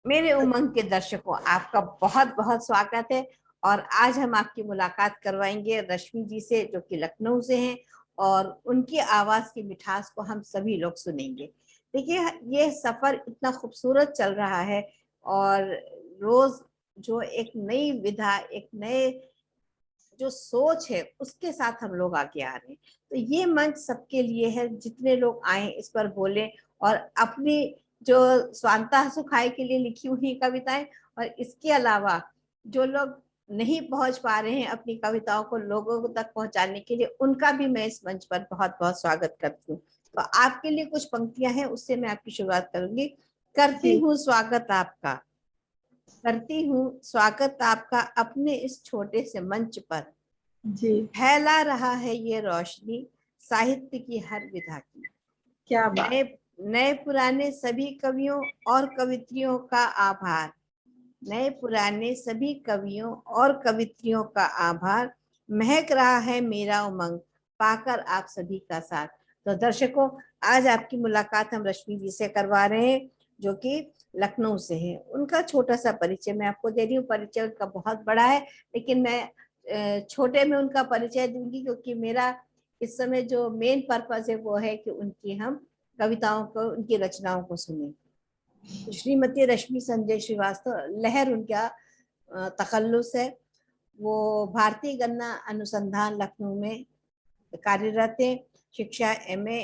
मेरे उमंग के दर्शकों, आपका बहुत बहुत स्वागत है। और आज हम आपकी मुलाकात करवाएंगे रश्मि जी से, जो कि लखनऊ से हैं, और उनकी आवाज की मिठास को हम सभी लोग सुनेंगे। देखिए, ये सफर इतना खूबसूरत चल रहा है, और रोज जो एक नई विधा, एक नए जो सोच है, उसके साथ हम लोग आगे आ रहे हैं। तो ये मंच सबके लिए है, जितने लोग आए इस पर बोले, और अपनी जो स्वांतः सुखाय के लिए लिखी हुई कविताएं, और इसके अलावा जो लोग नहीं पहुंच पा रहे हैं अपनी कविताओं को लोगों तक पहुंचाने के लिए, उनका भी मैं इस मंच पर बहुत बहुत स्वागत करती हूँ। तो आपके लिए कुछ पंक्तियां हैं, उससे मैं आपकी शुरुआत करूंगी। करती जी हूँ स्वागत आपका, करती हूँ स्वागत आपका अपने इस छोटे से मंच पर। जी। फैला रहा है ये रोशनी साहित्य की हर विधा की। क्या बात। नए नए पुराने सभी कवियों और कवित्रियों का आभार, नए पुराने सभी कवियों और कवित्रियों का आभार। महक रहा है मेरा उमंग पाकर आप सभी का साथ। तो दर्शकों, आज आपकी मुलाकात हम रश्मि जी से करवा रहे हैं, जो कि लखनऊ से है। उनका छोटा सा परिचय मैं आपको दे रही हूँ। परिचय उनका बहुत बड़ा है, लेकिन मैं छोटे में उनका परिचय दूंगी, क्योंकि मेरा इस समय जो मेन पर्पस है वो है कि उनकी हम कविताओं को, उनकी रचनाओं को सुने। श्रीमती रश्मि संजय श्रीवास्तव, लहर उनका तखल्लुस है। वो भारतीय गन्ना अनुसंधान लखनऊ में कार्यरत है। शिक्षा एमए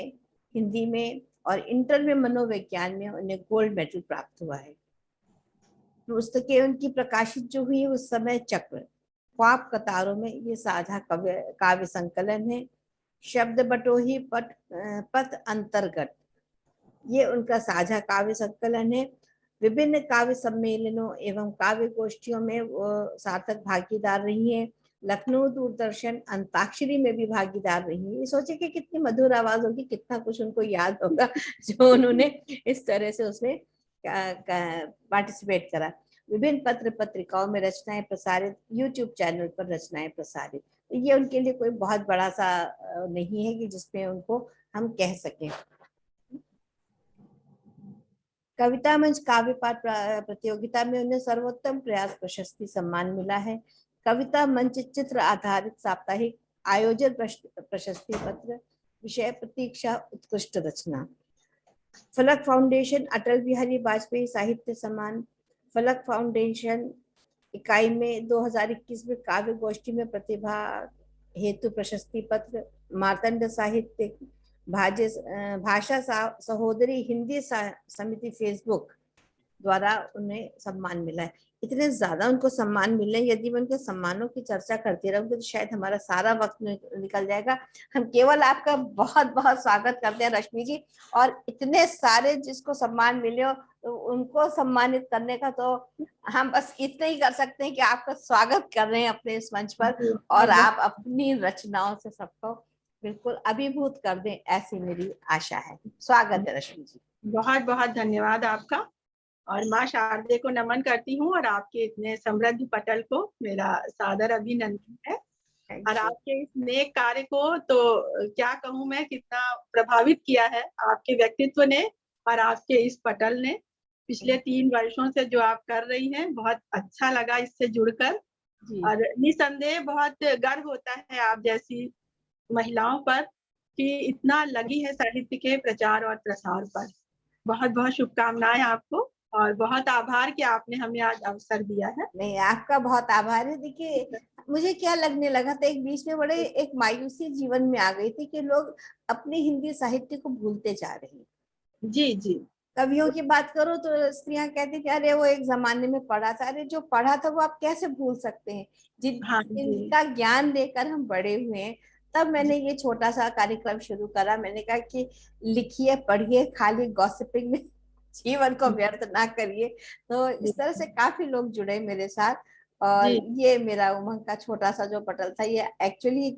हिंदी में, और इंटर में मनोविज्ञान में उन्हें गोल्ड मेडल प्राप्त हुआ है। पुस्तकें उनकी प्रकाशित जो हुई उस समय चक्र, ख्वाब कतारों में ये साझा काव्य संकलन है। शब्द बटोही पथ अंतर्गत, ये उनका साझा काव्य संकलन है। विभिन्न काव्य सम्मेलनों एवं काव्य गोष्ठियों में वो सार्थक भागीदार रही है। लखनऊ दूरदर्शन अंताक्षरी में भी भागीदार रही है। ये सोचे कि कितनी मधुर आवाज होगी, कितना कुछ उनको याद होगा जो उन्होंने इस तरह से उसमें पार्टिसिपेट करा। विभिन्न पत्र पत्रिकाओं में रचनाएं प्रसारित, यूट्यूब चैनल पर रचनाएं प्रसारित। तो ये उनके लिए कोई बहुत बड़ा सा नहीं है कि जिसमें उनको हम कह सकें। कविता मंच काव्य पाठ प्रतियोगिता में उन्हें सर्वोत्तम प्रयास प्रशस्ति सम्मान मिला है। कविता मंच चित्र आधारित साप्ताहिक आयोजन प्रशस्ति पत्र, विषय प्रतीक्षा उत्कृष्ट रचना। फलक फाउंडेशन अटल बिहारी वाजपेयी साहित्य सम्मान, फलक फाउंडेशन इकाई में 2021 में काव्य गोष्ठी में प्रतिभा हेतु प्रशस्ति पत्र। मार्तंड साहित्य भाषा सहोदरी हिंदी समिति फेसबुक द्वारा उन्हें सम्मान मिला है। इतने ज्यादा उनको सम्मान मिले, यदि मैं उनके सम्मानों की चर्चा करती रहूंगी तो शायद हमारा सारा वक्त निकल जाएगा। हम केवल आपका बहुत बहुत स्वागत करते हैं रश्मि जी। और इतने सारे जिसको सम्मान मिले हो, तो उनको सम्मानित करने का तो हम बस इतना ही कर सकते हैं कि आपका स्वागत कर रहे हैं अपने इस मंच पर, और आप अपनी रचनाओं से सबको बिल्कुल अभिभूत कर दें, ऐसी मेरी आशा है। स्वागत है रश्मि जी। बहुत बहुत धन्यवाद आपका, और माँ शारदे को नमन करती हूँ, और आपके इतने समृद्ध पटल को मेरा सादर अभिनंदन है। और आपके इस नेक कार्य को तो क्या कहूँ मैं, कितना प्रभावित किया है आपके व्यक्तित्व ने और आपके इस पटल ने। पिछले 3 वर्षों से जो आप कर रही हैं, बहुत अच्छा लगा इससे जुड़कर। और निसंदेह बहुत गर्व होता है आप जैसी महिलाओं पर कि इतना लगी है साहित्य के प्रचार और प्रसार पर। बहुत बहुत शुभकामनाएं आपको, और बहुत आभार कि आपने हमें आज अवसर दिया है। नहीं, आपका बहुत आभार है। देखिए, मुझे क्या लगने लगा था, एक बीच में बड़े एक मायूसी जीवन में आ गई थी कि लोग अपने हिंदी साहित्य को भूलते जा रहे हैं। जी जी। कवियों की बात करो तो स्त्रियां कहती थी अरे वो एक जमाने में पढ़ा था। अरे जो पढ़ा था वो आप कैसे भूल सकते हैं, हाँ जी जिनका ज्ञान देकर हम बड़े हुए हैं। तब मैंने ये छोटा सा कार्यक्रम शुरू करा। मैंने कहा कि लिखिए, पढ़िए, खाली गॉसिपिंग में जीवन को व्यर्थ ना करिए। तो इस तरह से काफी लोग जुड़े मेरे साथ, और जी। ये मेरा उमंग का छोटा सा जो पटल था, ये एक्चुअली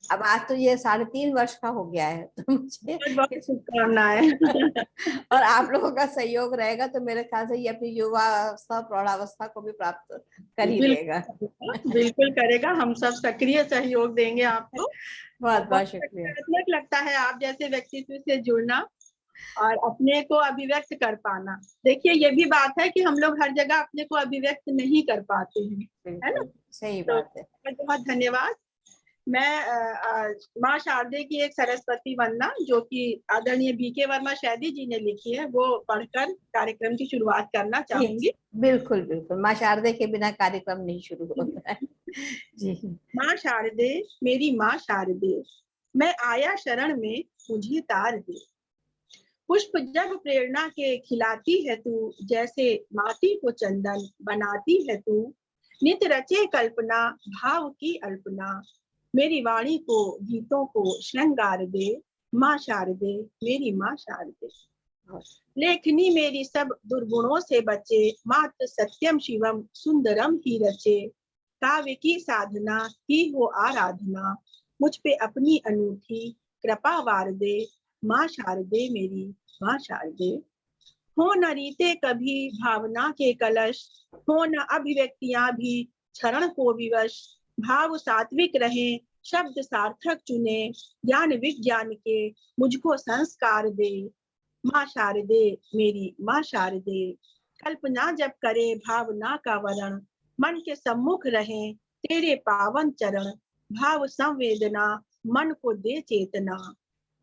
अब आज तो ये 3.5 वर्ष का हो गया है। तो मुझे बहुत बहुत शुभकामनाएं। और आप लोगों का सहयोग रहेगा तो मेरे ख्याल से ये अपनी युवा अवस्था, प्रौढ़ावस्था को भी प्राप्त कर ही लेगा। बिल्कुल बिल्कुल करेगा, हम सब सक्रिय सहयोग देंगे आपको। बहुत और बहुत बहुत शुक्रिया। सकारात्मक लगता है आप जैसे व्यक्तित्व से जुड़ना। और अपने को अभिव्यक्त कर पाना। देखिए ये भी बात है कि हम लोग हर जगह अपने को अभिव्यक्त नहीं कर पाते हैं, है ना। सही तो बात है। बहुत बहुत धन्यवाद। मैं माँ शारदे की एक सरस्वती वंदना जो कि आदरणीय बीके वर्मा शैदी जी ने लिखी है, वो पढ़कर कार्यक्रम की शुरुआत करना चाहूंगी। बिल्कुल बिल्कुल, माँ शारदे के बिना कार्यक्रम नहीं शुरू होता है। जी। माँ शारदे, मेरी माँ शारदे, मैं आया शरण में मुझे तार दे। पुष्प जब प्रेरणा के खिलाती है तू, जैसे माटी को चंदन बनाती है तू। नित रचे कल्पना भाव की अल्पना, मेरी वाणी को गीतों को श्रृंगार दे। माँ शारदे, मेरी माँ शारदे। लेखनी मेरी सब दुर्गुणों से बचे, मात्र सत्यम शिवम सुंदरम ही रचे। काव्य की साधना ही हो आराधना, मुझ पे अपनी अनूठी कृपा वार दे। माँ शारदे, मेरी माँ शारदे। हो न रीते कभी भावना के कलश, हो न अभिव्यक्तियां भी क्षरण को विवश। भाव सात्विक रहे, शब्द सार्थक चुने, ज्ञान विज्ञान के मुझको संस्कार दे। माँ शारदे, मेरी माँ शारदे। कल्पना जब करे भावना का वरण, मन के सम्मुख रहे तेरे पावन चरण। भाव संवेदना मन को दे चेतना,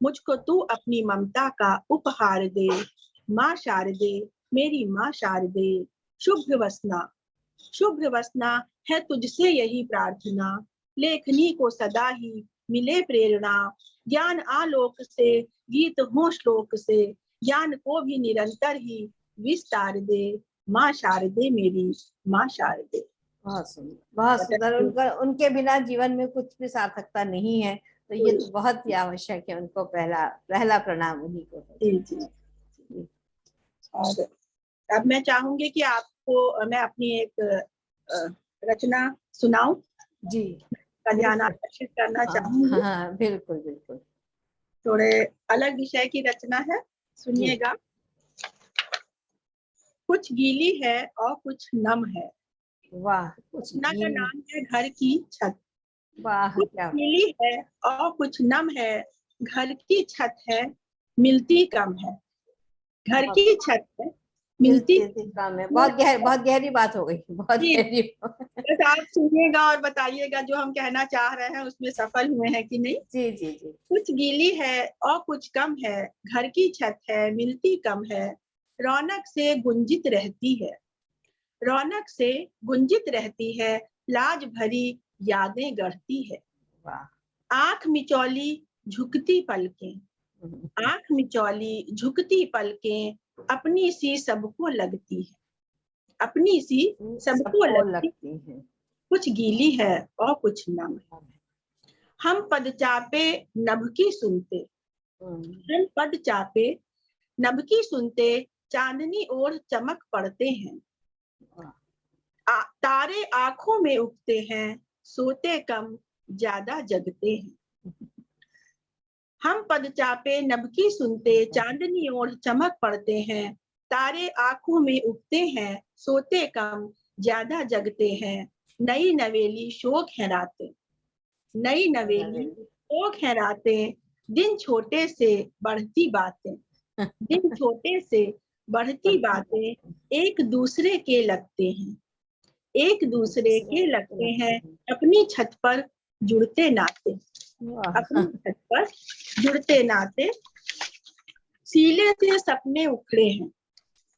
मुझको तू अपनी ममता का उपहार दे। माँ शारदे, मेरी माँ शारदे। शुभ्र वसना, शुभ्र वसना है तुझसे यही प्रार्थना। लेखनी को सदा ही मिले प्रेरणा, ज्ञान आलोक से गीत हो श्लोक से। ज्ञान को भी निरंतर ही विस्तार दे। माँ शारदे, मेरी माँ शारदे। बहुत सुंदर, बहुत सुंदर। उनका, उनके बिना जीवन में कुछ भी सार्थकता नहीं है, तो ये तो बहुत ही आवश्यक है। उनको पहला पहला प्रणाम उन्हीं को है। जी जी। और अब मैं चाहूंगी कि आपको मैं अपनी एक रचना सुनाऊं। जी, का ध्यान आकर्षित करना चाहूंगी। हाँ बिल्कुल बिल्कुल। थोड़े अलग विषय की रचना है, सुनिएगा। कुछ गीली है और कुछ नम है। वाह, कुछ रचना का गीली। नाम है घर की छत। वाह, कुछ क्या। गीली है और कुछ नम है, घर की छत है मिलती कम है। घर बहुत की छत है मिलती मिलती थी काम है। बहुत गहरी बात हो गई, बहुत जी। गहरी। बस आप सुनिएगा और बताइएगा जो हम कहना चाह रहे हैं उसमें सफल हुए हैं कि नहीं। जी जी जी। कुछ गीली है और कुछ कम है, घर की छत है मिलती कम है। रौनक से गुंजित रहती है, रौनक से गुंजित रहती है। लाज भरी यादें गढ़ती है। वाह। आंख मिचौली झुकती पलकें, आंख मिचौली झुकती पलकें, अपनी सी सबको लगती है, अपनी सी सबको सबको लगती। लगती है। कुछ गीली है और कुछ नम है। हम पद चापे नभ की सुनते, हम पद चापे नभ की सुनते, चांदनी ओर चमक पड़ते हैं। तारे आंखों में उगते हैं, सोते कम ज्यादा जगते हैं। हम पद चापे नभ की सुनते, चांदनी ओर चमक पड़ते हैं। तारे आंखों में उगते हैं, सोते कम ज्यादा जगते हैं। नई नवेली शोक है रातें, नई नवेली शोक है रातें। दिन छोटे से बढ़ती बातें, दिन छोटे से बढ़ती बातें। एक दूसरे के लगते हैं, एक दूसरे के लगते हैं। अपनी छत पर जुड़ते नाते, अपनी छत पर जुड़ते नाते। सीले से सपने उखड़े हैं,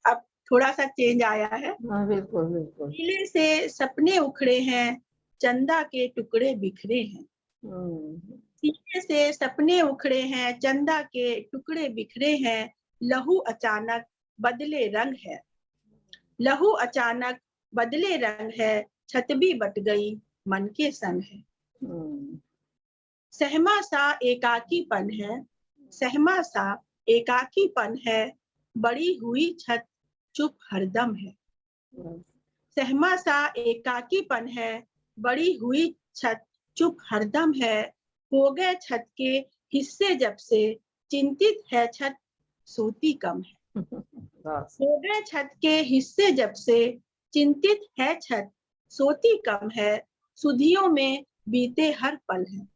अब थोड़ा सा चेंज आया है। बिल्कुल बिल्कुल। सीले से सपने उखड़े हैं, चंदा के टुकड़े बिखरे हैं। सीले से सपने उखड़े हैं, चंदा के टुकड़े बिखरे हैं। लहू अचानक बदले रंग है, लहू अचानक बदले रंग है। छत भी बट गई मन के संग है। सहमा सा एकाकीपन है, सहमा सा एकाकीपन है। बड़ी हुई छत चुप हरदम है, सहमा सा एकाकीपन है। बड़ी हुई छत चुप हरदम है। हो गए छत के हिस्से जब से, चिंतित है छत सोती कम है। हो गए छत के हिस्से जब से, चिंतित है छत सोती कम है। सुधियों में बीते हर पल है,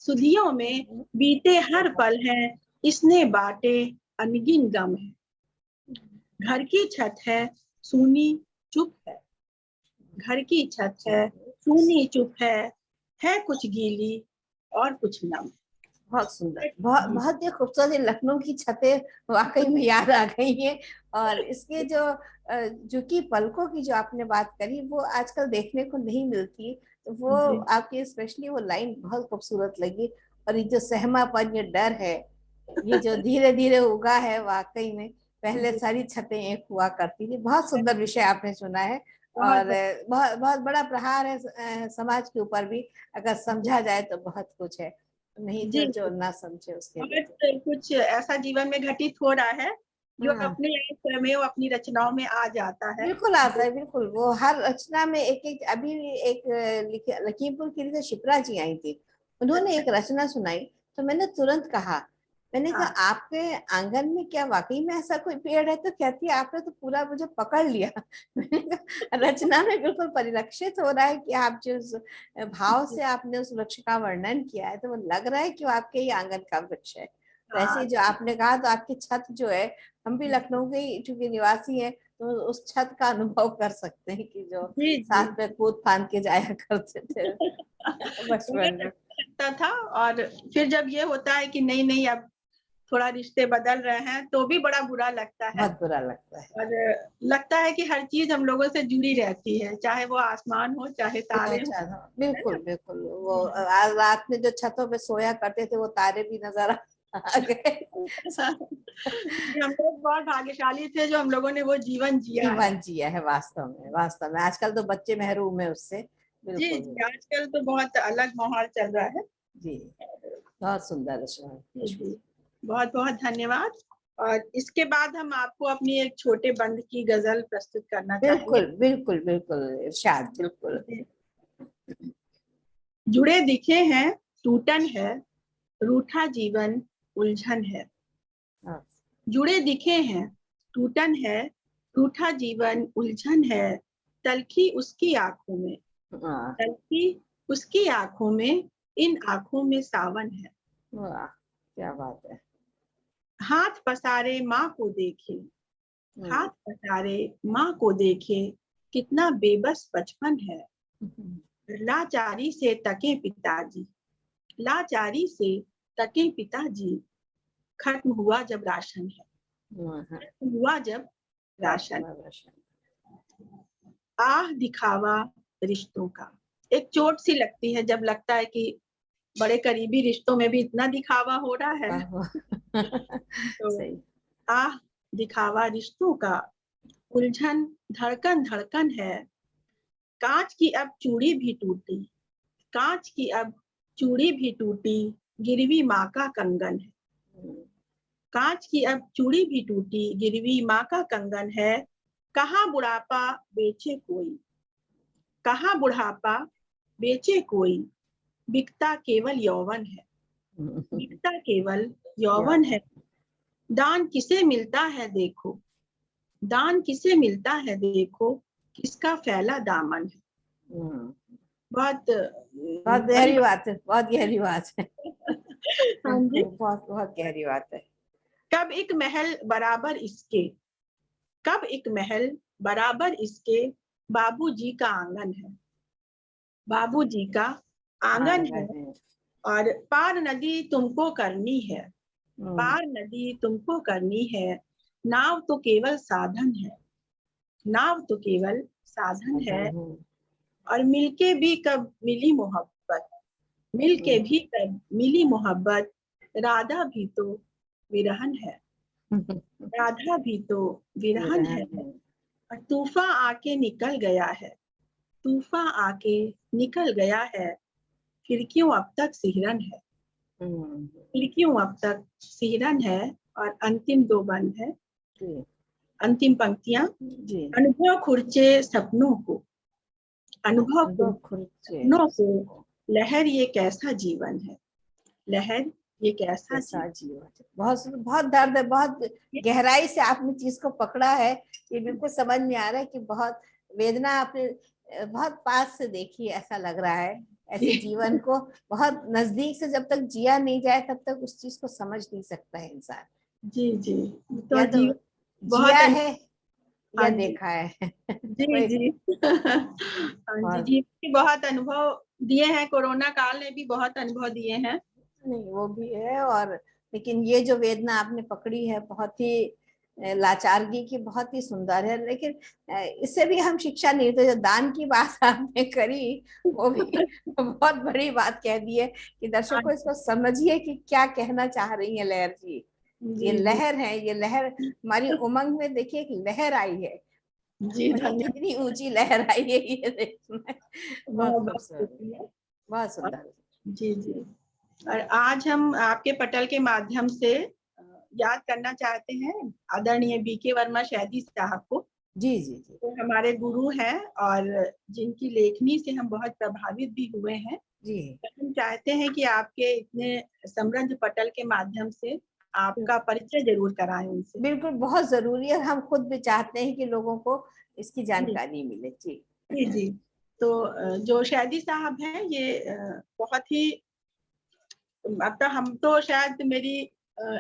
सुधियों में बीते हर पल है। इसने बाटे अनगिन गम है। घर की छत है सूनी चुप है, घर की छत है सूनी चुप है कुछ गीली और कुछ नम। बहुत सुंदर, बहुत बहुत ही खूबसूरत। ये लखनऊ की छतें वाकई में याद आ गई हैं। और इसके जो झुकी पलकों की जो आपने बात करी, वो आजकल देखने को नहीं मिलती। तो वो जी। आपकी स्पेशली वो लाइन बहुत खूबसूरत लगी। और ये जो सहमापन, ये डर है, ये जो धीरे धीरे उगा है, वाकई में पहले सारी छतें एक हुआ करती थी। बहुत सुंदर विषय आपने चुना है। बहुत और बहुत बहुत बड़ा प्रहार है समाज के ऊपर भी, अगर समझा जाए तो बहुत कुछ है। नहीं जी। तो जो ना समझे उसके लिए तो। बहुत कुछ ऐसा जीवन में घटित हो रहा है जो हाँ, अपने स्वयं अपनी रचनाओं में आ जाता है। बिल्कुल आता है, बिल्कुल। वो हर रचना में एक एक, अभी भी एक लखीमपुर की से शिप्रा जी आई थी, उन्होंने अच्छा। एक रचना सुनाई। तो मैंने तुरंत कहा, मैंने कहा हाँ। आपके आंगन में क्या वाकई में ऐसा कोई पेड़ है? तो कहती है आपने तो पूरा मुझे पकड़ लिया। मैंने कहा रचना में बिल्कुल परिलक्षित हो रहा है कि आप जिस भाव से आपने उस वृक्ष का वर्णन किया है, तो वो लग रहा है कि वो आपके ही आंगन का वृक्ष है। वैसे हाँ। ही जो आपने कहा, तो आपकी छत जो है, हम भी लखनऊ के ही चूंकि निवासी हैं, तो उस छत का अनुभव कर सकते हैं कि जो जी जी। साथ में कूद फांद के जाया करते थे बचपन बहुत में। अच्छा लगता था। और फिर जब ये होता है कि नहीं नहीं अब थोड़ा रिश्ते बदल रहे हैं तो भी बड़ा बुरा लगता है। बहुत बुरा लगता है। और लगता है कि हर चीज हम लोगों से जुड़ी रहती है, चाहे वो आसमान हो चाहे तारे हो। अच्छा था, है बिल्कुल ना। बिल्कुल। वो आज रात में जो छतों पे सोया करते थे, वो तारे भी नजर आ गए। कि हम लोग बहुत भाग्यशाली थे जो हम लोगों ने वो जीवन जिया है। जीवन जिया है, वास्तव में, वास्तव में। आजकल तो बच्चे महरूम है उससे, जी बिल्कुल। जी, आजकल तो बहुत अलग माहौल चल रहा है। जी, बहुत सुंदर रचना जी खुशबू। जी, बहुत बहुत धन्यवाद। और इसके बाद हम आपको अपनी एक छोटे बंद की गजल प्रस्तुत करना चाहेंगे। बिल्कुल बिल्कुल बिल्कुल, इरशाद, बिल्कुल। जी। जुड़े दिखे हैं टूटन है, रूठा जीवन उलझन है। हाँ, जुड़े दिखे हैं टूटन है, रूठा जीवन उलझन है। तलखी उसकी आंखों में, हाँ, तलखी उसकी आंखों में, इन आंखों में सावन है। वाह, क्या बात है। हाथ पसारे माँ को देखे, हाथ हम्म, पसारे माँ को देखे, कितना बेबस बचपन है। लाचारी से तके पिताजी, लाचारी से तके पिताजी, खत्म हुआ जब राशन है, हाँ, खत्म हुआ जब राशन। राशन। आह दिखावा रिश्तों का, एक चोट सी लगती है जब लगता है कि बड़े करीबी रिश्तों में भी इतना दिखावा हो रहा है। तो सही। आह दिखावा रिश्तों का, उलझन धड़कन धड़कन है। कांच की अब चूड़ी भी टूटी, कांच की अब चूड़ी भी टूटी, गिरवी माँ का कंगन है। कांच की अब चूड़ी भी टूटी, गिरवी माँ का कंगन है। कहाँ बुढ़ापा बेचे कोई, कहाँ बुढ़ापा बेचे कोई, बिकता केवल यौवन है, बिकता केवल क्या यौवन है। बात। दान किसे मिलता है देखो, दान किसे मिलता है देखो, किसका फैला दामन है। हम्म, बहुत बहुत बड़ी गहरी बात बात है, बहुत गहरी बात है। है। हाँ जी। बहुत बहुत गहरी बात है। कब एक महल बराबर इसके, कब एक महल बराबर इसके, बाबूजी का आंगन है, बाबूजी का आंगन है। आंगन है। और पार नदी तुमको करनी है, हम्म, पार नदी तुमको करनी है। नाव तो केवल साधन है, नाव तो केवल साधन है। साधन है। और मिलके भी कब मिली मोहब्बत, मिलके भी कब मिली मोहब्बत। राधा भी तो विरहन है, राधा भी तो ये विरहन है। रहन है। और तूफान आके निकल गया है, तूफान आके निकल गया है। फिर क्यों अब तक सिहरन है, हम्म, फिर क्यों अब तक सिहरन है। और अंतिम दो बंद है, जी अंतिम पंक्तियां। जी। अनुभव खुर्चे सपनों को, अनुभव अनुभव खुर्चे खुद से सपनों को। सबको। लहर ये कैसा जीवन है, लहर ये कैसा कैसा जीवन। जीवन है। बहुत बहुत दर्द है, बहुत गहराई से आपने चीज को पकड़ा है। ये बिल्कुल समझ में आ रहा है कि बहुत वेदना आपने बहुत पास से देखी है, ऐसा लग रहा है। ऐसे जीवन को बहुत नजदीक से जब तक जिया नहीं जाए, तब तक उस चीज को समझ नहीं सकता है इंसान। जी जी। या तो तो जी बहुत जिया है या हाँ जी देखा है। जी कोई जी। हाँ जी और जी, बहुत अनुभव दिए हैं, कोरोना काल ने भी बहुत अनुभव दिए हैं। नहीं, वो भी है। और लेकिन ये जो वेदना आपने पकड़ी है बहुत ही लाचारगी की, बहुत ही सुंदर है। लेकिन इससे भी हम शिक्षा नहीं, तो जो दान की बात आपने करी वो भी बहुत बड़ी बात कह दी है कि हाँ दर्शकों इसको समझिए कि क्या कहना चाह रही है लहर जी। ये जी जी लहर है, ये लहर हमारी उमंग में देखिए एक लहर आई है, जी और ये धन्यवाद। कितनी ऊंची लहर आई है ये देखना। बहुत बहुत बहुत खूबसूरत, शुक्रिया। बहुत और सुंदर। जी जी। और आज हम आपके पटल के माध्यम से याद करना चाहते हैं आदरणीय बीके वर्मा शैदी साहब को। जी जी जी वो हमारे गुरु हैं और जिनकी लेखनी से हम बहुत प्रभावित भी हुए हैं। जी। हम चाहते हैं कि आपके इतने समृद्ध पटल के माध्यम से आपका परिचय जरूर कराएं उनसे। बिल्कुल, बहुत जरूरी है। हम खुद भी चाहते हैं कि लोगों को इसकी जी जानकारी मिले जी। जी जी। तो जो शैदी साहब हैं ये बहुत ही, अब तो हम तो शायद मेरी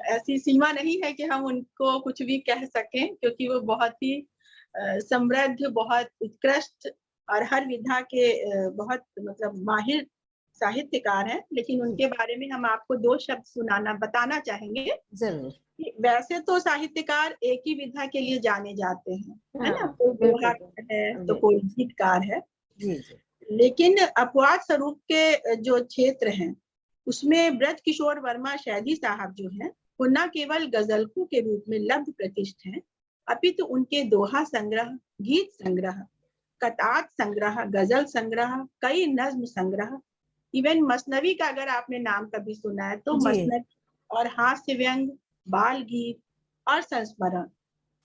ऐसी सीमा नहीं है कि हम उनको कुछ भी कह सकें, क्योंकि वो बहुत ही समृद्ध, बहुत उत्कृष्ट और हर विधा के बहुत मतलब माहिर साहित्यकार हैं। लेकिन जी उनके बारे में हम आपको दो शब्द बताना चाहेंगे जरूर। कि वैसे तो साहित्यकार एक ही विधा के लिए जाने जाते हैं, है ना? हाँ कोई बिल्कुल। दोहाकार है तो जी कोई गीतकार है। जी जी लेकिन अपवाद स्वरूप के जो क्षेत्र हैं उसमें ब्रज किशोर वर्मा शैदी साहब जो हैं वो न केवल गजलकों के रूप में लब्ध प्रतिष्ठ हैं, अपितु उनके दोहा संग्रह, गीत संग्रह, कतात संग्रह, गजल संग्रह, कई नज्म संग्रह, इवन मसनवी का अगर आपने नाम कभी सुना है तो जी मसनवी और हास्य व्यंग, बाल गीत और संस्मरण,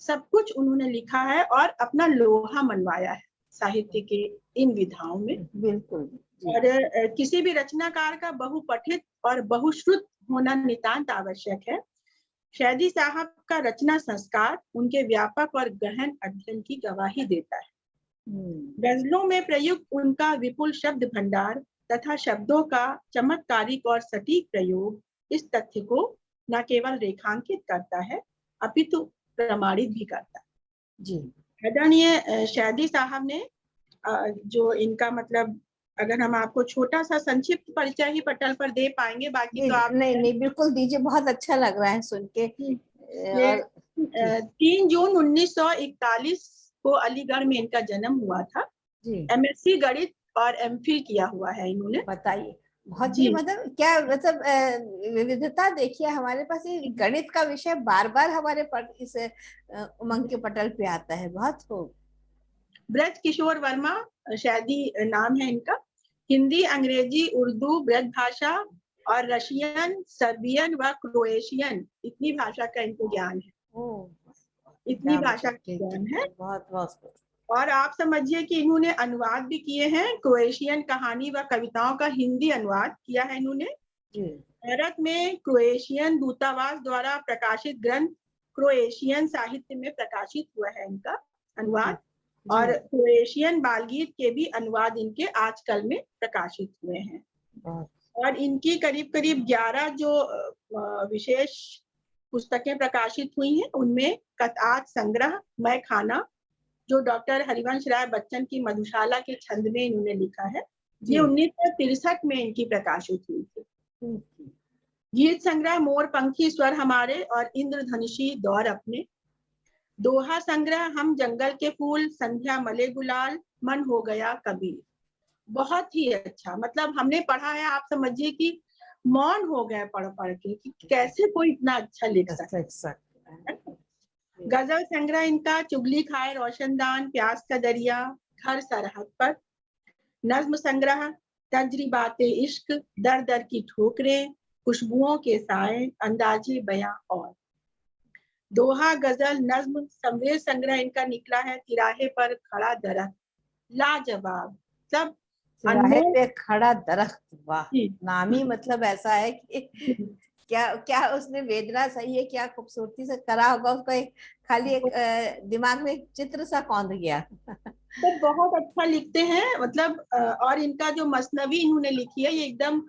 सब कुछ उन्होंने लिखा है और अपना लोहा मनवाया है साहित्य के इन विधाओं में। बिल्कुल जी। और किसी भी रचनाकार का बहुपठित और बहुश्रुत होना नितांत आवश्यक है। शैदी साहब का रचना संस्कार उनके व्यापक और गहन अध्ययन की गवाही देता है। गजलों में प्रयुक्त उनका विपुल शब्द भंडार तथा शब्दों का चमत्कारिक और सटीक प्रयोग इस तथ्य को न केवल रेखांकित करता है अपितु प्रमाणित भी करता है। जी आदरणीय शैदी साहब ने जो इनका मतलब, अगर हम आपको छोटा सा संक्षिप्त परिचय ही पटल पर दे पाएंगे, बाकी जी। तो आप नहीं नहीं, बिल्कुल दीजिए, बहुत अच्छा लग रहा है सुन के। ये और जी 3 जून 1941 को अलीगढ़ में इनका जन्म हुआ था। जी एमएससी गणित और एमफिल किया हुआ है इन्होंने। बताइए। बहुत ही जी मतलब क्या मतलब विविधता देखिए हमारे पास। ये गणित का विषय बार बार हमारे इस उमंग के पटल पे आता है। बहुत खूब। ब्रज किशोर वर्मा शैदी नाम है इनका। हिंदी, अंग्रेजी, उर्दू, ब्रज भाषा और रशियन, सर्बियन व क्रोएशियन, इतनी भाषा का इनको ज्ञान है। ओ इतनी क्या भाषा मतलब, का ज्ञान है। बहुत बहुत खूब। और आप समझिए कि इन्होंने अनुवाद भी किए हैं, क्रोएशियन कहानी व कविताओं का हिंदी अनुवाद किया है इन्होंने। जी भारत में क्रोएशियन दूतावास द्वारा प्रकाशित ग्रंथ क्रोएशियन साहित्य में प्रकाशित हुआ है इनका जी अनुवाद। जी। और क्रोएशियन बालगीत के भी अनुवाद इनके आजकल में प्रकाशित हुए हैं। बहुत। और इनकी करीब करीब 11 जो विशेष पुस्तकें प्रकाशित हुई हैं उनमें कतात संग्रह, मैं खाना, जो डॉक्टर हरिवंश राय बच्चन की मधुशाला के छंद में इन्होंने लिखा है, ये जी 1963 में इनकी प्रकाशित हुई थी। गीत संग्रह मोर पंखी स्वर हमारे और इंद्रधनुषी दौर अपने, दोहा संग्रह हम जंगल के फूल, संध्या मले गुलाल, मन हो गया कबीर। बहुत ही अच्छा, मतलब हमने पढ़ा है, आप समझिए कि मौन हो गए पढ़ पढ़ के कि कैसे कोई इतना अच्छा लिख सकता है। गजल संग्रह इनका चुगली खाए रोशनदान, प्यास का दरिया, घर सरहद पर। नज्म संग्रह तजरिबाते इश्क, दर दर की ठोकरें, खुशबुओं के साए, अंदाजे बयां और। दोहा, गजल, नज्म संवेद संग्रह इनका निकला है तिराहे पर खड़ा दरख्त, लाजवाब, सब तिराहे अनमोल। पे खड़ा दरख्त, वाह। जी नाम ही मतलब ऐसा है कि जी। क्या क्या उसने वेदना सही है, क्या खूबसूरती से करा होगा उसको। एक खाली एक दिमाग में एक चित्र सा कौंध गया। तो बहुत अच्छा लिखते हैं, मतलब और इनका जो मसनवी इन्होंने लिखी है ये एकदम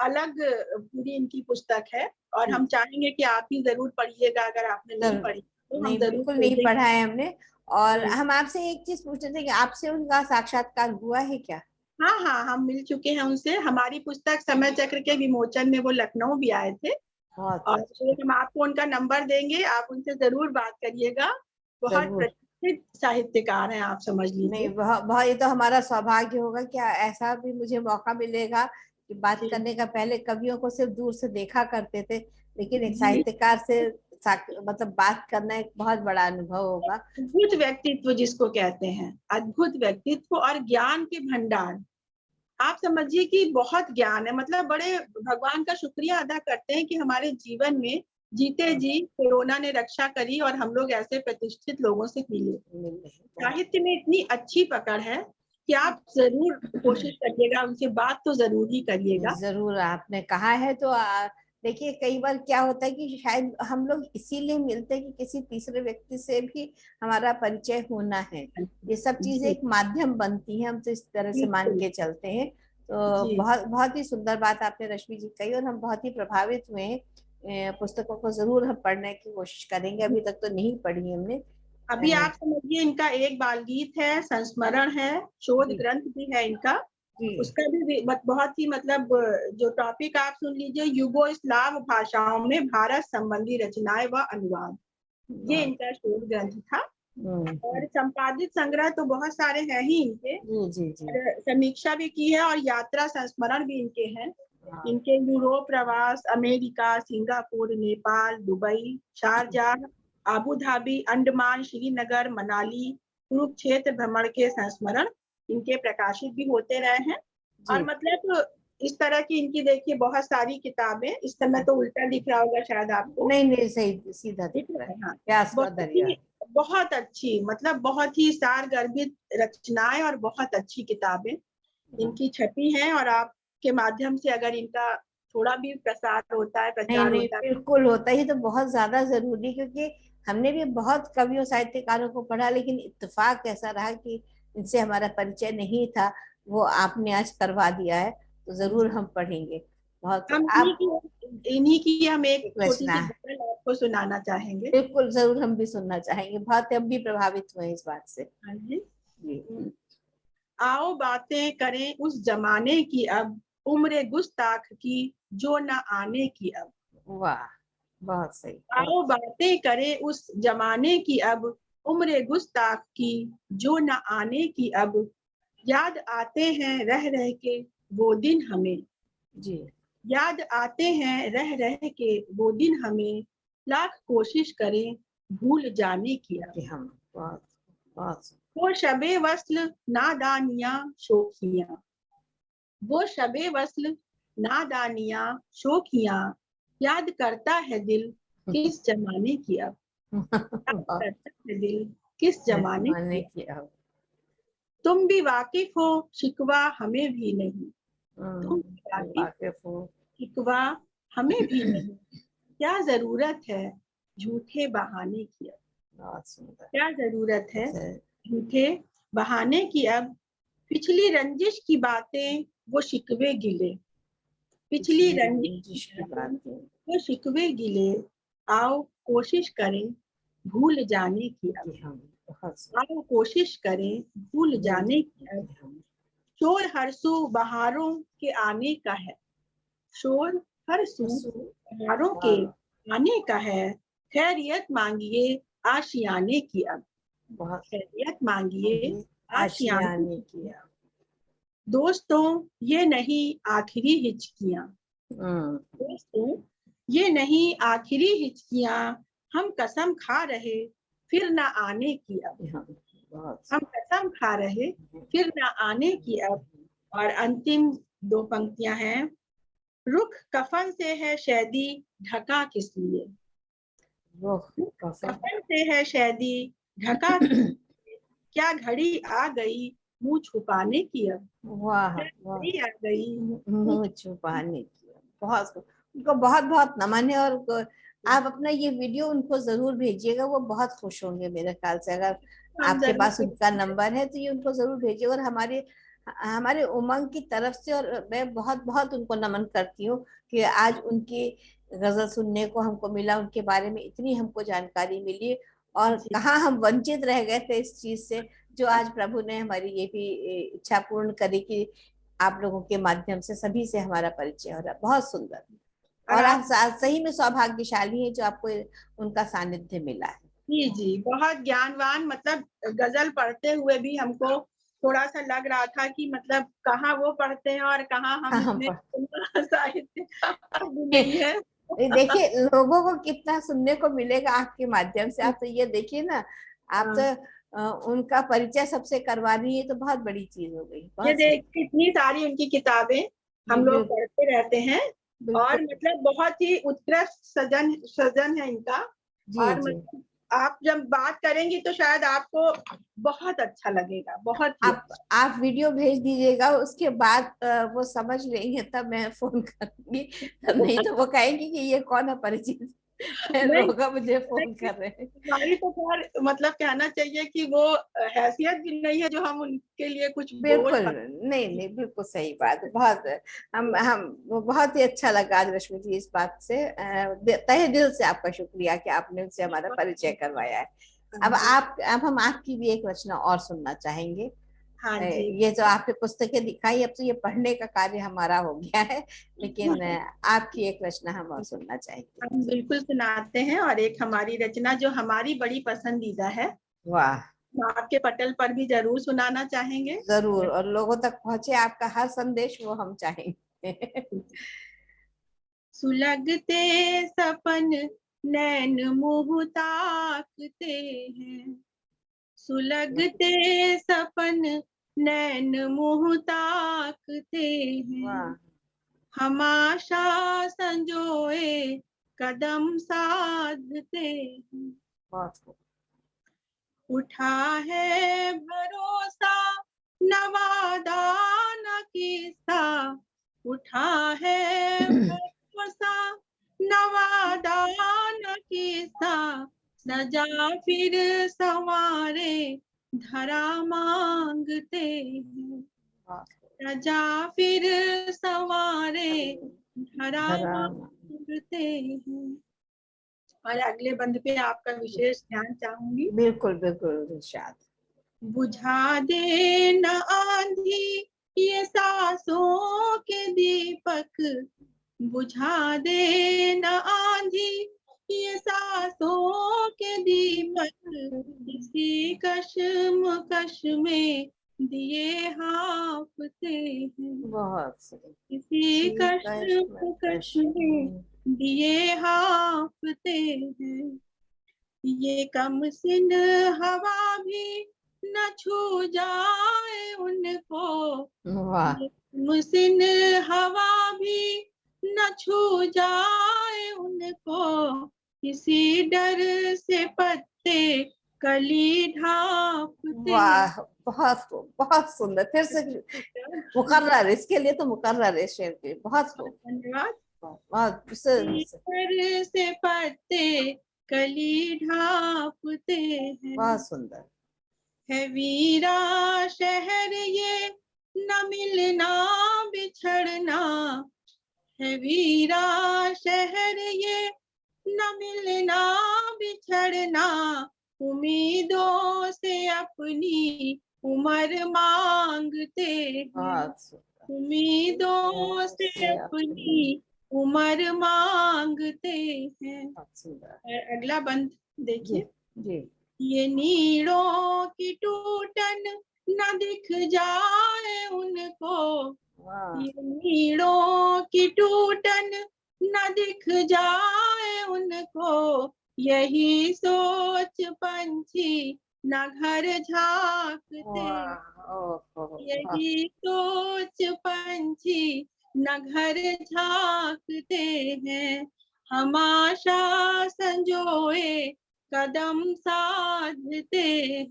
अलग पूरी इनकी पुस्तक है और हम चाहेंगे कि आप ही जरूर पढ़िएगा। अगर आपने नहीं पढ़ी तो हम नहीं, जरूर बिल्कुल नहीं भेजेंगे। पढ़ा है हमने। और जी। हम आपसे एक चीज पूछ रहे थे कि आपसे उनका साक्षात्कार हुआ है क्या? हाँ हाँ, हम मिल चुके हैं उनसे। हमारी पुस्तक समय चक्र के विमोचन में वो लखनऊ भी आए थे। बहुत और अच्छा। फिर हम आपको उनका नंबर देंगे, आप उनसे जरूर बात करिएगा। बहुत जरूर। प्रतिष्ठित साहित्यकार हैं, आप समझ नहीं, लीजिए। बहुत बहुत, ये तो हमारा सौभाग्य होगा कि ऐसा भी मुझे मौका मिलेगा कि बात जी करने का। पहले कवियों को सिर्फ दूर से देखा करते थे, लेकिन एक जी। साहित्यकार से मतलब बात करना एक बहुत बड़ा अनुभव होगा। अद्भुत व्यक्तित्व जिसको कहते हैं, अद्भुत व्यक्तित्व और ज्ञान के भंडार। आप समझिए कि बहुत ज्ञान है, मतलब बड़े भगवान का शुक्रिया अदा करते हैं कि हमारे जीवन में जीते जी कोरोना ने रक्षा करी और हम लोग ऐसे प्रतिष्ठित लोगों से मिले। मिल रहे बहुत। साहित्य में इतनी अच्छी पकड़ है कि आप जरूर कोशिश करिएगा, उनसे बात तो जरूर ही करिएगा। जरूर, आपने कहा है तो देखिए, कई बार क्या होता है कि शायद हम लोग इसीलिए मिलते हैं कि किसी तीसरे व्यक्ति से भी हमारा परिचय होना है। ये सब चीजें जी एक माध्यम बनती हैं, हम तो इस तरह से मान बिल्कुल। के चलते हैं। तो जी बहुत बहुत ही सुंदर बात आपने रश्मि जी कही, और हम बहुत ही प्रभावित हुए हैं। पुस्तकों को जरूर हम पढ़ने की कोशिश करेंगे, अभी तक तो नहीं पढ़ी हमने। अभी आप समझिए, इनका एक बाल गीत है, संस्मरण है, शोध जी ग्रंथ भी है इनका। जी। उसका भी बहुत ही मतलब जो टॉपिक आप सुन लीजिए, युगो स्लाव भाषाओं में भारत संबंधी रचनाएं व अनुवाद, ये बहुत। इनका शोध ग्रंथ था। और हम्म। संपादित संग्रह तो बहुत सारे हैं ही इनके। जी जी जी। और समीक्षा भी की है और यात्रा संस्मरण भी इनके हैं। हाँ। इनके यूरोप प्रवास, America, Singapore, Nepal, Dubai, Sharjah, Abu Dhabi, Andaman, Srinagar, Manali, Kurukshetra भ्रमण के संस्मरण इनके प्रकाशित भी होते रहे हैं। और जी। मतलब इस तरह की इनकी देखिए बहुत सारी किताबें, इस समय तो उल्टा दिख रहा होगा शायद आपको। नहीं नहीं, सही सीधा दिख ठीक रहा है। है, हाँ। प्यास का बहुत दरिया। ही बहुत अच्छी, मतलब बहुत ही सार गर्भित रचनाएं और बहुत अच्छी किताबें हाँ। इनकी छपी हैं। और आपके माध्यम से अगर इनका थोड़ा भी प्रसार होता है, नहीं प्रचार नहीं, होता है। बिल्कुल होता ही तो बहुत ज्यादा जरूरी, क्योंकि हमने भी बहुत कवियों साहित्यकारों को पढ़ा, लेकिन इत्तेफाक ऐसा रहा कि इनसे हमारा परिचय नहीं था। वो आपने आज करवा दिया है, तो जरूर हम पढ़ेंगे। बहुत हम आप इन्हीं की हम एक एक छोटी रचना सी है। गजल आपको सुनाना चाहेंगे। बिल्कुल जरूर, हम भी सुनना चाहेंगे, बहुत हम भी प्रभावित हुए इस बात से। हाँ जी। जी। आओ बातें करें उस जमाने की अब, उम्र गुस्ताख की जो न आने की अब। वाह, बहुत सही, बहुत। आओ बातें करें उस जमाने की अब, उम्र गुस्ताख की जो न आने की अब। याद आते हैं रह रह के वो दिन हमें, जी। याद आते हैं रह रह के वो दिन हमें। लाख कोशिश करें भूल जाने की अब। कि हम बहुत बहुत। वो शबे वस्ल नादानियां शोखियां, वो शबे वस्ल नादानियां शोखियां। याद करता है दिल किस जमाने की अब, याद बहुत करता है दिल किस जमाने की माने अब। कि अब। तुम भी वाकिफ हो शिकवा हमें भी नहीं, तुम भी वाकिफ वाकिफ हूँ। शिकवा हमें भी नहीं। क्या जरूरत है झूठे बहाने की अब, बहुत सुंदर। क्या जरूरत है अच्छा। झूठे बहाने की अब। पिछली रंजिश की बातें वो शिकवे गिले, पिछली पिछली रंजिश की रंजिश की बातें बातें। वो शिकवे गिले। आओ कोशिश करें भूल जाने की अब, कि हम बहुत आओ कोशिश करें भूल भूल जाने की जाते अब। कि हम। शोर हरसू बहारों के आने का है, शोर हरसू पशु। बहारों के हाँ, आने का है। खैरियत मांगिए आशियाने की अब, बहुत। खैरियत मांगिए ये आशियाने आशियाने की। किया। दोस्तों ये नहीं आखिरी हिचकियां, दोस्तों ये नहीं आखिरी हिचकियां। हम कसम खा रहे फिर न आने की अब, कि हम बहुत। हम कसम खा रहे फिर न आने की अब। और अंतिम दो पंक्तियां हैं। रुख कफन से है शैदी ढका किस लिए, वो रुख कफन। कफन से है शैदी ढका किस लिए। क्या घड़ी आ गई मुंह छुपाने की अब, वाह, क्या वाह। घड़ी आ गई मुंह मुंह छुपाने की। बहुत, उनको बहुत बहुत नमन है। और आप अपना ये वीडियो उनको जरूर भेजिएगा, वो बहुत खुश होंगे मेरे ख्याल से। अगर हम आपके जरूर पास उनका नंबर है तो ये उनको जरूर भेजिए। और हमारे हमारे उमंग की तरफ से, और मैं बहुत बहुत उनको नमन करती हूँ कि आज उनकी गजल सुनने को हमको मिला, उनके बारे में इतनी हमको जानकारी मिली, और जी कहाँ हम वंचित रह गए थे इस चीज से, जो आज प्रभु ने हमारी ये भी इच्छा पूर्ण करी कि आप लोगों के माध्यम से सभी से हमारा परिचय हो रहा है। बहुत सुंदर। और और आप आप सही में सौभाग्यशाली हैं जो आपको उनका सानिध्य मिला है। जी जी बहुत ज्ञानवान, मतलब गजल पढ़ते हुए भी हमको थोड़ा सा लग रहा था कि मतलब कहाँ वो पढ़ते हैं और कहाँ हम हाँ, इतने साहित्य भी नहीं है। देखिए लोगों को कितना सुनने को मिलेगा आपके माध्यम से। आप तो ये देखिए ना, आप तो उनका परिचय सबसे करवा रही है, तो बहुत बड़ी चीज हो गई। ये बहुत देख सुंदर। इतनी सारी उनकी किताबें जी हम लोग बिल्कुल। पढ़ते रहते हैं, और बिल्कुल। मतलब बहुत ही उत्कृष्ट सजन सजन है इनका। जी और जी। मतलब आप जब बात करेंगी तो शायद आपको बहुत अच्छा लगेगा, बहुत ही अच्छा। आप वीडियो भेज दीजिएगा, उसके बाद वो समझ लेंगे तब मैं फोन करूंगी। नहीं तो वो कहेंगे कि ये कौन है परिचित नहीं, लोग मुझे फोन कर रहे हैं। हमारी तो खैर मतलब कहना चाहिए कि वो हैसियत भी नहीं है जो हम उनके लिए कुछ बोल बिल्कुल। पाए। नहीं नहीं, बिल्कुल सही बात है। बहुत हम वो बहुत ही अच्छा लगा आज रश्मि जी इस बात से, तहे दिल से आपका शुक्रिया कि आपने उनसे हमारा परिचय करवाया है। अब हम आपकी भी एक रचना और सुनना चाहेंगे। हाँ जी। ये जो आपने पुस्तकें दिखाई, अब तो ये पढ़ने का कार्य हमारा हो गया है, लेकिन आपकी एक रचना हम और सुनना चाहेंगे। हम बिल्कुल सुनाते हैं, और एक हमारी रचना जो हमारी बड़ी पसंदीदा है, वाह। हम आपके पटल पर भी जरूर सुनाना चाहेंगे। जरूर, और लोगों तक पहुंचे आपका हर संदेश, वो हम चाहेंगे। सुलगते सपन नैन मुँह ताकते हैं, सुलगते सपन नैन मुँह ताकते हैं, वाह। हम आशा संजोए कदम साधते हैं, बहुत खूब। उठा है भरोसा नवादा न किस्सा, उठा है भरोसा नवादा न किस्सा, सजा फिर संवारे धरा मांगते हैं, बहुत खूब। सजा फिर संवारे धरा धरा। मांगते हैं। और अगले बंद पे आपका विशेष ध्यान चाहूंगी। बिल्कुल बिल्कुल इरशाद। बुझा दे न आंधी ये सांसों के दीपक, बुझा दे न आंधी ये सांसों के दीपक, इसी कश्मकश में दिए हाँफते हैं, बहुत सही। इसी जी, कश्मकश में दिए हाँफते हैं, ये कम सिन हवा भी न छू जाए उनको, वाह। ये कम सिन हवा भी न छू जाए उनको, किसी डर से पत्ते कली ढांपते। वाह, बहुत खूब, बहुत सुंदर। फिर से मुकर्रर, इसके लिए तो मुकर्रर है शेर के। बहुत खूब। धन्यवाद। बहुत डर से पत्ते कली ढांपते हैं, बहुत सुंदर। है वीरा शहर ये न मिलना बिछड़ना, है वीरा शहर ये न मिलना बिछड़ना, उम्मीदों से अपनी उम्र मांगते हैं, बहुत सुंदर। उम्मीदों से से अपनी। अपनी उम्र मांगते हैं। बहुत सुंदर। और अगला बंद जी देखिए। जी। ये नीड़ों की टूटन न दिख जाए उनको, वाह। ये नीड़ों की टूटन न दिख जाए उनको, यही सोच पंछी न घर झांकते, वाह। ओहो। यही सोच पंछी न घर झांकते हैं, हम आशा संजोए कदम साधते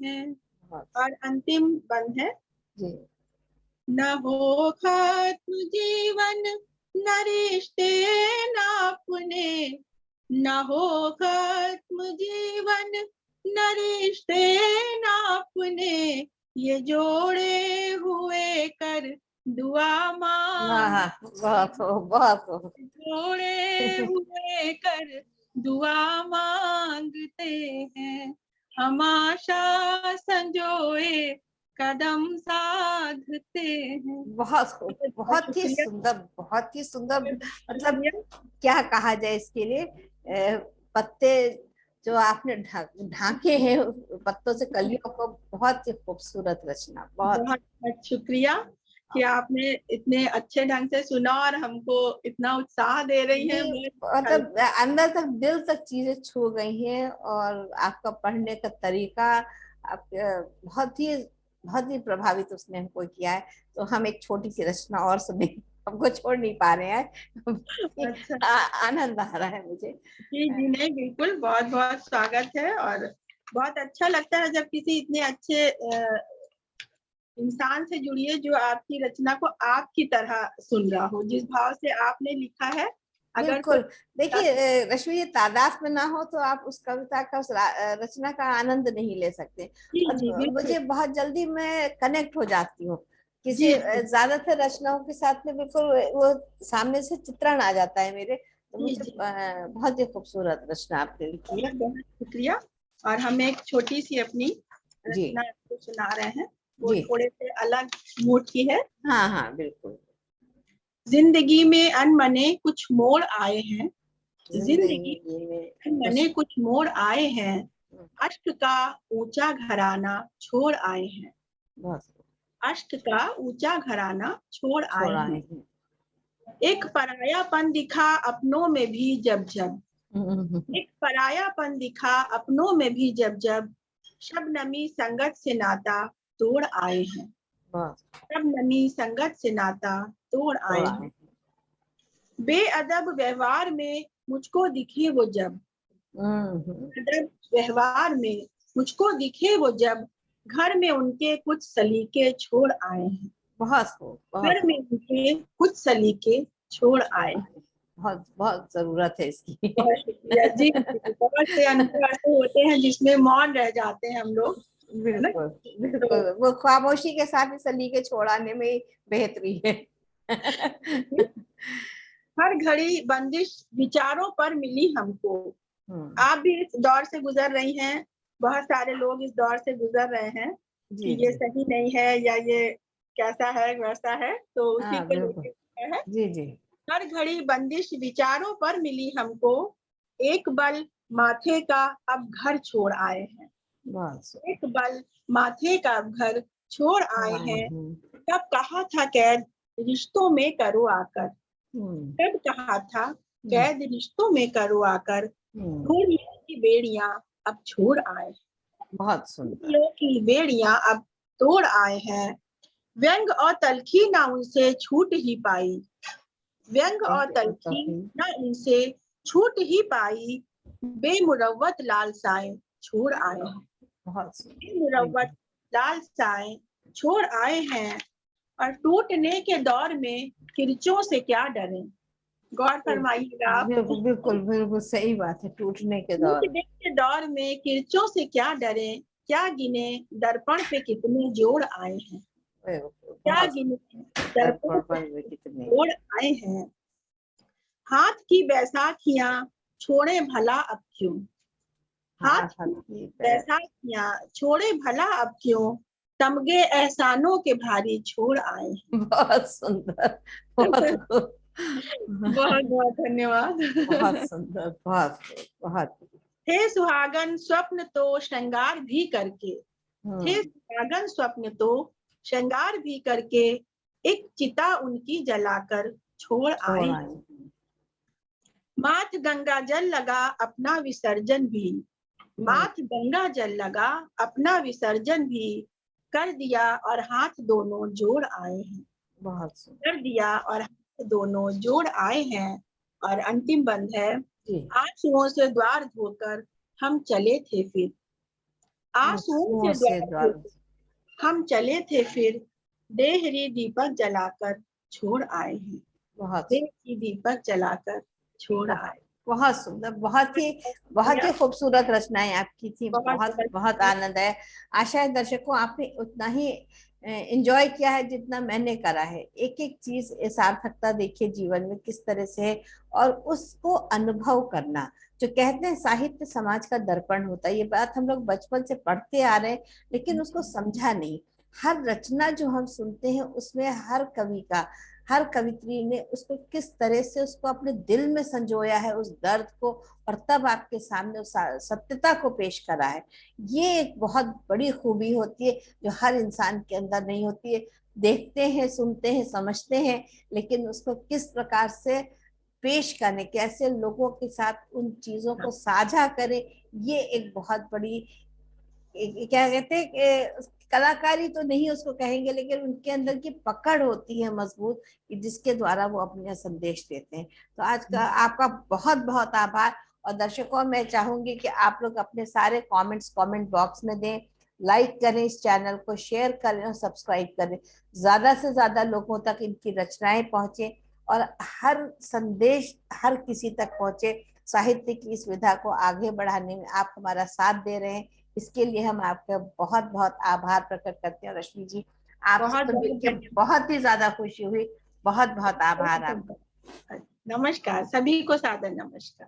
हैं। बहुत। और अंतिम बंद है। जी। न हो खत्म जीवन न रिश्ते न अपने, न हो खत्म जीवन न रिश्ते न अपने, ये जोड़े हुए कर दुआ मांग, बहुत हो, बहुत हो। जोड़े हुए कर दुआ मांगते हैं, हम आशा संजोए कदम साधते हैं। बहुत खूब, बहुत बहुत ही शुक्रिया, सुंदर, बहुत ही सुंदर। मतलब शुक्रिया। क्या कहा जाए इसके लिए। पत्ते जो आपने ढांके हैं, पत्तों से कलियों को, बहुत ही खूबसूरत रचना, बहुत। बहुत बहुत शुक्रिया कि आपने इतने अच्छे ढंग से सुना और हमको इतना उत्साह दे रही हैं। जी, बहुत मतलब अंदर तक, दिल तक चीजें छू गई हैं। और आपका पढ़ने का तरीका, आप बहुत ही प्रभावित उसने हमको किया है। तो हम एक छोटी सी रचना और सुने, हमको छोड़ नहीं पा रहे हैं। अच्छा। आनंद आ रहा है मुझे। जी जी, नहीं बिल्कुल, बहुत बहुत स्वागत है। और बहुत अच्छा लगता है जब किसी इतने अच्छे इंसान से जुड़िए जो आपकी रचना को आपकी तरह सुन रहा हो, जिस भाव से आपने लिखा है। अगर कोई बिल्कुल। देखिए रश्मि, ये तादाद में ना हो तो आप उस कविता का, उस रचना का आनंद नहीं ले सकते। जी जी और बिल्कुल। मुझे बहुत जल्दी मैं कनेक्ट हो जाती हूँ किसी जी जी ज्यादातर रचनाओं के साथ में। बिल्कुल वो सामने से चित्रण आ जाता है मेरे। तो जी मुझे जी, बहुत ही खूबसूरत रचना आपने लिखी है। बहुत बहुत शुक्रिया। और हम एक छोटी सी अपनी जी रचना आपको सुना रहे हैं। वो जी। थोड़े से अलग मूड की है। हाँ हाँ, बिल्कुल। जिंदगी में अनमने कुछ मोड़ आए हैं, जिंदगी जिंदगी में अनमने कुछ, कुछ मोड़ आए हैं, अष्ट का ऊंचा घराना छोड़ आए हैं, बहुत अष्ट का ऊंचा घराना छोड़ आए छोड़ा हैं। है। एक परायापन दिखा अपनों में भी जब जब, एक परायापन दिखा अपनों में भी जब जब, शबनमी संगत से नाता तोड़ आए हैं, बहुत शबनमी संगत से नाता तोड़ आए छोड़ा हैं। है। बेअदब व्यवहार में मुझको दिखे वो जब, हम्म। अदब व्यवहार में मुझको दिखे वो जब, घर में उनके कुछ सलीके छोड़ आए हैं, बहुत खूब, बहुत घर में खूब। उनके कुछ सलीके छोड़ आए छोड़ा हैं। है। बहुत बहुत जरूरत है इसकी। बहुत शुक्रिया जी जी। बहुत से अनुभव ऐसे होते हैं जिसमें मौन रह जाते हैं हम लोग, है ना। बिल्कुल तो बिल्कुल, वो खामोशी के साथ ही सलीके छोड़ाने में ही बेहतरी है। हर घड़ी बंदिश विचारों पर मिली हमको। हम्म। आप भी इस दौर से गुजर रही हैं, बहुत सारे लोग इस दौर से गुजर रहे हैं जी कि ये जी। सही नहीं है या ये कैसा है वैसा है, तो उसी हाँ को बिल्कुल। लेके है। जी जी। हर घड़ी बंदिश विचारों पर मिली हमको, एक बल माथे का अब घर छोड़ आए हैं, बस। एक बल माथे का अब घर छोड़ आए छोड़ा है। हैं। कब कहा था कैद रिश्तों में करो आकर, हम्म कब कहा था हम्म कैद रिश्तों में करो आकर, हम्म। दूरियों की बेड़ियां अब छोड़ आए, बहुत सुंदर। दूरियों की बेड़ियां अब तोड़ आए हैं। व्यंग और तलखी ना उनसे छूट ही पाई, व्यंग और तलखी न इनसे छूट ही पाई, बेमुरव्वत लालसाएं छोड़ आए हैं, बहुत सुंदर। बेमुरव्वत लालसाएं छोड़ आए हैं। और टूटने के दौर में किरचों से क्या डरें, गौर फरमाइएगा आप। बिल्कुल बिल्कुल बिल्कुल सही बात है, टूटने के दौर में। टूटने के दौर में किरचों से क्या डरें, क्या गिने दर्पण पे कितने जोड़ आए हैं, क्या बहुत गिने सुंदर। दर्पण दर्पण पे पर भी कितने कितने। जोड़ आए हैं। हाथ की बैसाखियां छोड़े भला अब क्यों, हाथ हाँ की हल्की पे। बैसाखियां छोड़े भला अब क्यों, तमगे एहसानों के भारी छोड़ आए बहुत सुंदर। बहुत हैं। खूब। बहुत बहुत धन्यवाद। बहुत सुंदर, बहुत खूब, बहुत। थे सुहागन स्वप्न तो श्रृंगार भी करके, थे हम्म। सुहागन स्वप्न तो श्रृंगार भी करके, एक चिता उनकी जलाकर छोड़ छोड़ आए। आए। माथ गंगा जल लगा अपना विसर्जन भी, माथ गंगा जल लगा अपना विसर्जन भी कर दिया और हाथ दोनों जोड़ आए हैं, बहुत सुंदर। कर दिया और हाथ दोनों जोड़ आए हैं। और अंतिम बंद है। जी। आंसुओं से द्वार धोकर हम चले थे फिर, आंसुओं आंसुओं से से द्वार द्वार। धोकर हम चले थे फिर, देहरी दीपक जलाकर छोड़ आए हैं, बहुत देह की दीपक जलाकर छोड़ बहुत आए। बहुत सुंदर, बहुत ही खूबसूरत रचनाएं आपकी थी। बहुत बहुत आनंद है। आशा है दर्शकों आपने उतना ही एंजॉय किया है जितना मैंने करा है। एक एक चीज सार्थकता देखिए जीवन में किस तरह से है, और उसको अनुभव करना। जो कहते हैं साहित्य समाज का दर्पण होता है, ये बात हम लोग बचपन से पढ़ते आ रहे हैं, लेकिन उसको समझा नहीं। हर रचना जो हम सुनते हैं उसमें हर कवि का, हर कवित्री ने उसको किस तरह से उसको अपने दिल में संजोया है, उस दर्द को, और तब आपके सामने उस सत्यता को पेश करा है। ये एक बहुत बड़ी खूबी होती है जो हर इंसान के अंदर नहीं होती है। देखते हैं, सुनते हैं, समझते हैं, लेकिन उसको किस प्रकार से पेश करें, कैसे लोगों के साथ उन चीजों को साझा करें, ये एक बहुत बड़ी क्या कहते हैं कलाकारी तो नहीं उसको कहेंगे, लेकिन उनके अंदर की पकड़ होती है मजबूत, कि जिसके द्वारा वो अपने संदेश देते हैं। तो आज का आपका बहुत बहुत आभार। और दर्शकों मैं चाहूंगी कि आप लोग अपने सारे कमेंट्स कमेंट बॉक्स में दें, लाइक करें, इस चैनल को शेयर करें और सब्सक्राइब करें। ज्यादा से ज्यादा लोगों तक इनकी रचनाएं पहुंचे और हर संदेश हर किसी तक पहुंचे। साहित्य की इस विधा को आगे बढ़ाने में आप हमारा साथ दे रहे हैं, इसके लिए हम आपका बहुत बहुत आभार प्रकट करते हैं। रश्मि जी, आपसे बहुत तो मिलके बहुत ही ज्यादा खुशी हुई। बहुत बहुत आभार आपका। नमस्कार, सभी को सादर नमस्कार।